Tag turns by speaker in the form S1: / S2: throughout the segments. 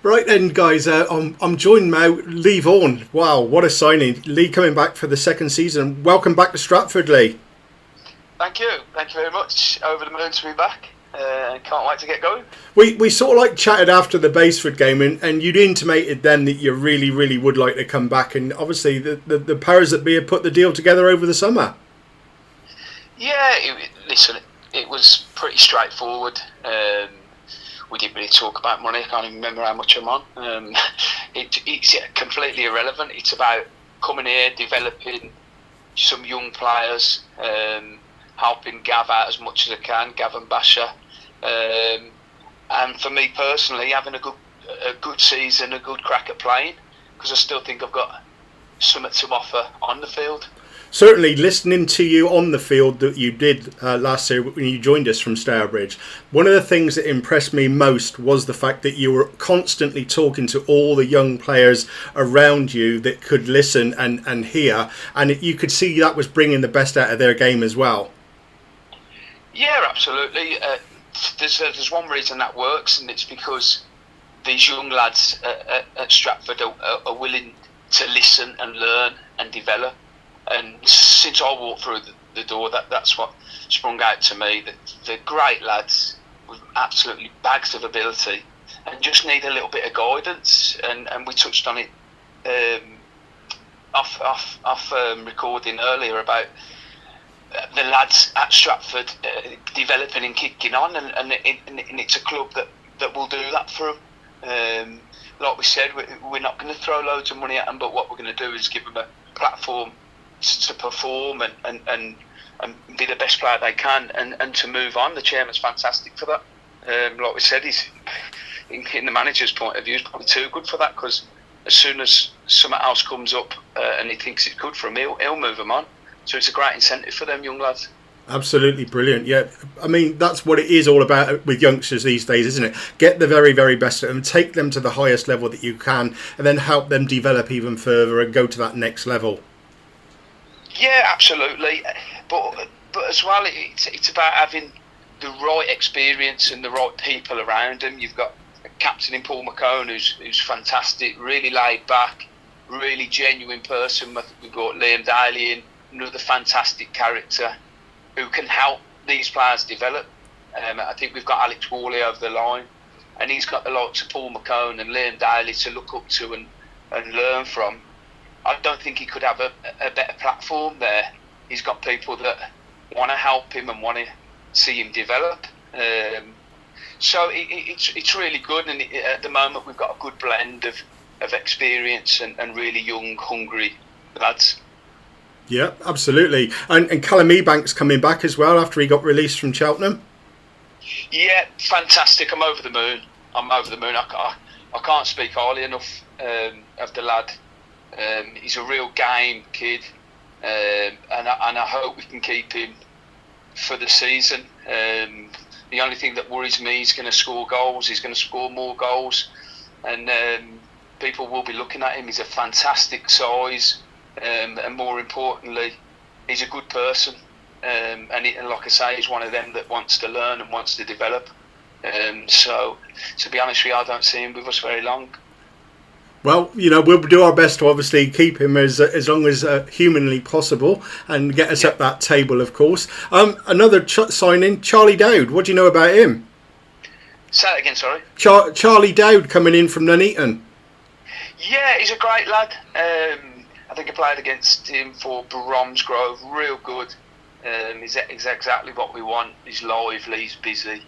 S1: Right then, guys, I'm joined now. Lee Vaughan. Wow, what a signing! Lee coming back for the second season. Welcome back to Stratford, Lee.
S2: Thank you. Thank you very much. Over the moon to be back. Can't wait to get going.
S1: We sort of like chatted after the Basford game, and you'd intimated then that you really would like to come back, and obviously the powers that be have put the deal together over the summer.
S2: Yeah, listen, it was pretty straightforward. We didn't really talk about money. I can't even remember how much I'm on. It's completely irrelevant. It's about coming here, developing some young players, helping Gav out as much as I can, Gav and Basher. And for me personally, having a good season, a good crack at playing, because I still think I've got something to offer on the field.
S1: Certainly, listening to you on the field that you did last year when you joined us from Stourbridge, one of the things that impressed me most was the fact that you were constantly talking to all the young players around you that could listen and hear, and you could see that was bringing the best out of their game as well.
S2: Yeah, absolutely. There's one reason that works, and it's because these young lads at Stratford are willing to listen and learn and develop. And since I walked through the door, that's what sprung out to me. That they're great lads with absolutely bags of ability, and just need a little bit of guidance. And we touched on it off recording earlier about the lads at Stratford developing and kicking on, and it's a club that will do that for them. Like we said, we're not going to throw loads of money at them, but what we're going to do is give them a platform to perform and be the best player they can, and to move on. The chairman's fantastic for that. Like we said, he's in the manager's point of view, he's probably too good for that, because as soon as something else comes up and he thinks it's good for him, he'll move them on. So it's a great incentive for them young lads.
S1: Absolutely brilliant. Yeah, I mean, that's what it is all about with youngsters these days, isn't it? Get the very best of them, take them to the highest level that you can, and then help them develop even further and go to that next level.
S2: Yeah, absolutely. But as well, it's about having the right experience and the right people around him. You've got a captain in Paul McCone who's fantastic, really laid back, really genuine person. We've got Liam Daly in, another fantastic character who can help these players develop. I think we've got Alex Worley over the line, and he's got the likes of Paul McCone and Liam Daly to look up to and learn from. I don't think he could have a better platform there. He's got people that want to help him and want to see him develop. So it's really good, and at the moment we've got a good blend of experience and really young, hungry lads.
S1: Yeah, absolutely. And Callum Ebank's coming back as well after he got released from Cheltenham.
S2: Yeah, fantastic. I'm over the moon. I can't speak highly enough of the lad. He's a real game kid, and I hope we can keep him for the season. The only thing that worries me, he's going to score goals. He's going to score more goals, and people will be looking at him. He's a fantastic size, and more importantly, he's a good person. And like I say, he's one of them that wants to learn and wants to develop. So, to be honest with you, I don't see him with us very long.
S1: Well, we'll do our best to obviously keep him as long as humanly possible and get us up that table, of course. Another signing, Charlie Dowd. What do you know about him?
S2: Say that again, sorry.
S1: Charlie Dowd coming in from Nuneaton.
S2: Yeah, he's a great lad. I think I played against him for Bromsgrove. Real good. He's exactly what we want. He's lively, he's busy.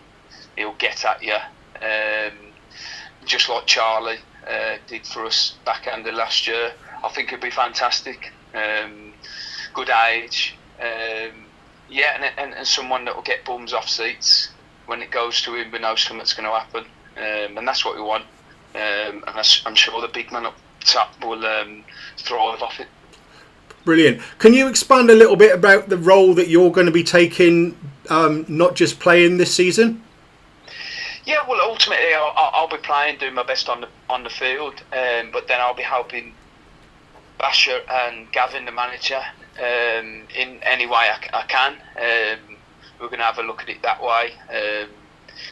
S2: He'll get at you. Just like Charlie did for us back end of last year. I think it'd be fantastic. Good age, and someone that will get bums off seats when it goes to him. We know something's going to happen, and that's what we want. And I'm sure the big man up top will thrive off it.
S1: Brilliant. Can you expand a little bit about the role that you're going to be taking, not just playing this season?
S2: Yeah, well, ultimately, I'll be playing, doing my best on the field, but then I'll be helping Basher and Gavin, the manager, in any way I can. We're going to have a look at it that way,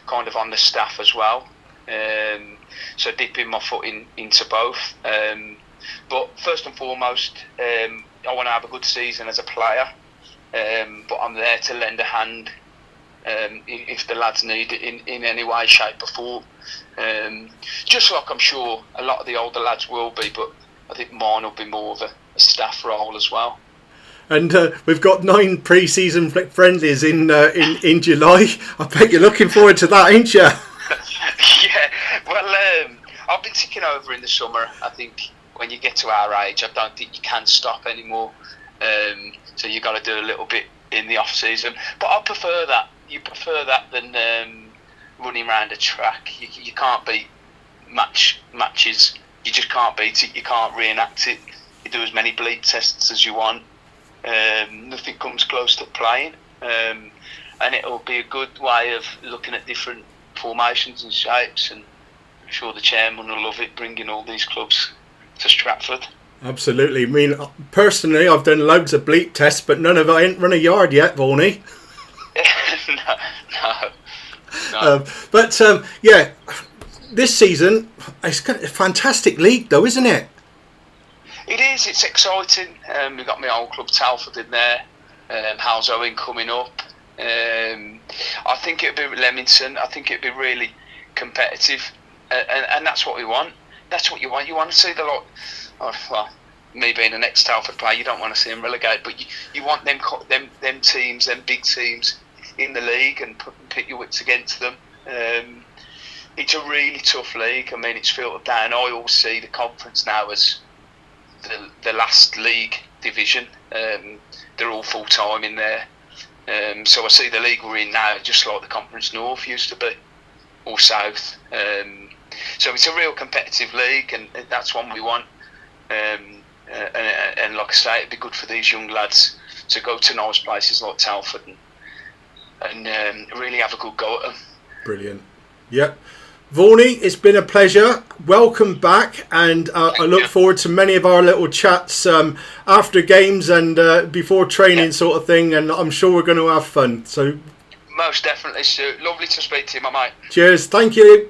S2: kind of on the staff as well. so dipping my foot into both. But first and foremost, I want to have a good season as a player. But I'm there to lend a hand if the lads need it in any way, shape or form. Just like I'm sure a lot of the older lads will be, but I think mine will be more of a staff role as well.
S1: And we've got 9 pre-season friendlies in July. I bet you're looking forward to that, ain't you?
S2: Yeah, well, I've been ticking over in the summer. I think when you get to our age, I don't think you can stop anymore. So you got to do a little bit in the off season. But I prefer that. You prefer that than running around a track. You can't beat matches. You just can't beat it. You can't reenact it. You do as many bleep tests as you want. Nothing comes close to playing. And it'll be a good way of looking at different formations and shapes. And I'm sure the chairman will love it, bringing all these clubs to Stratford.
S1: Absolutely. I mean, personally, I've done loads of bleep tests, but none of I ain't run a yard yet, Vaughany.
S2: No.
S1: But yeah, this season it's got a fantastic league, though, isn't it?
S2: It is. It's exciting. We've got my old club Telford in there. How's Owen coming up? I think it'll be Leamington. I think it'll be really competitive, and that's what we want. That's what you want. You want to see the lot. Well, me being an ex-Telford player, you don't want to see them relegated, but you want them teams, them big teams in the league, and pit your wits against them. It's a really tough league. I mean, it's filtered down. I always see the conference now as the last league division. They're all full time in there. So I see the league we're in now just like the Conference North used to be, or South. So it's a real competitive league, and that's one we want. And like I say, it'd be good for these young lads to go to nice places like Telford and really have a good go at them.
S1: Brilliant. Yep. Vaughany, it's been a pleasure. Welcome back, and I look forward to many of our little chats after games and before training sort of thing, and I'm sure we're going to have fun. So,
S2: most definitely, Stuart. Lovely to speak to you, my mate.
S1: Cheers. Thank you.